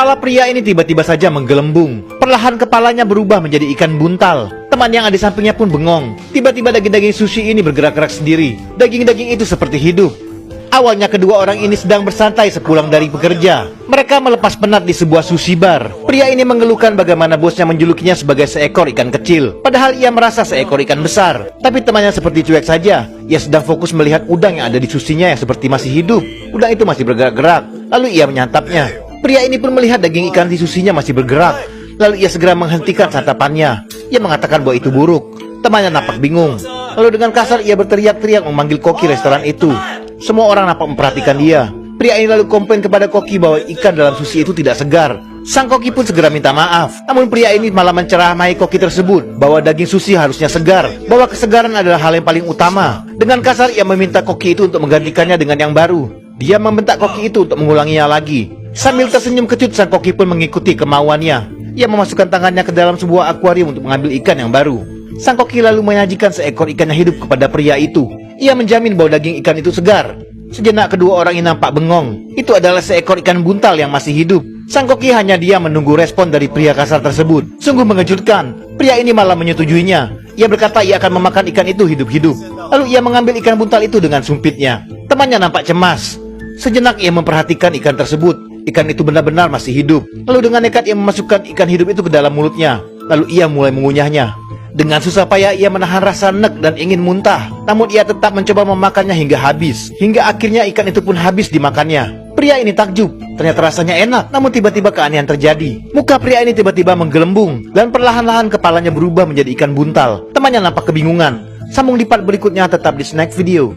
Kepala pria ini tiba-tiba saja menggelembung. Perlahan kepalanya berubah menjadi ikan buntal. Teman yang ada di sampingnya pun bengong. Tiba-tiba daging-daging sushi ini bergerak-gerak sendiri. Daging-daging itu seperti hidup. Awalnya kedua orang ini sedang bersantai sepulang dari bekerja. Mereka melepas penat di sebuah sushi bar. Pria ini mengeluhkan bagaimana bosnya menjulukinya sebagai seekor ikan kecil. Padahal ia merasa seekor ikan besar. Tapi temannya seperti cuek saja. Ia sedang fokus melihat udang yang ada di sushinya yang seperti masih hidup. Udang itu masih bergerak-gerak. Lalu ia menyantapnya. Pria ini pun melihat daging ikan di susinya masih bergerak. Lalu ia segera menghentikan santapannya. Ia mengatakan bahwa itu buruk. Temannya nampak bingung. Lalu dengan kasar ia berteriak-teriak memanggil koki restoran itu. Semua orang nampak memperhatikan dia. Pria ini lalu komplain kepada koki bahwa ikan dalam sushi itu tidak segar. Sang koki pun segera minta maaf. Namun pria ini malah menceramahi koki tersebut bahwa daging sushi harusnya segar, bahwa kesegaran adalah hal yang paling utama. Dengan kasar ia meminta koki itu untuk menggantikannya dengan yang baru. Dia membentak koki itu untuk mengulanginya lagi. Sambil tersenyum kecut, sang koki pun mengikuti kemauannya. Ia memasukkan tangannya ke dalam sebuah akuarium untuk mengambil ikan yang baru. Sang koki lalu menyajikan seekor ikan yang hidup kepada pria itu. Ia menjamin bahwa daging ikan itu segar. Sejenak kedua orang ini nampak bengong. Itu adalah seekor ikan buntal yang masih hidup. Sang koki hanya diam menunggu respon dari pria kasar tersebut. Sungguh mengejutkan. Pria ini malah menyetujuinya. Ia berkata ia akan memakan ikan itu hidup-hidup. Lalu ia mengambil ikan buntal itu dengan sumpitnya. Temannya nampak cemas. Sejenak ia memperhatikan ikan tersebut. Ikan itu benar-benar masih hidup. Lalu dengan nekat ia memasukkan ikan hidup itu ke dalam mulutnya. Lalu ia mulai mengunyahnya. Dengan susah payah ia menahan rasa nek dan ingin muntah. Namun ia tetap mencoba memakannya hingga habis. Hingga akhirnya ikan itu pun habis dimakannya. Pria ini takjub. Ternyata rasanya enak. Namun tiba-tiba keanehan terjadi. Muka pria ini tiba-tiba menggelembung. Dan perlahan-lahan kepalanya berubah menjadi ikan buntal. Temannya nampak kebingungan. Sambung di part berikutnya, tetap di Snack Video.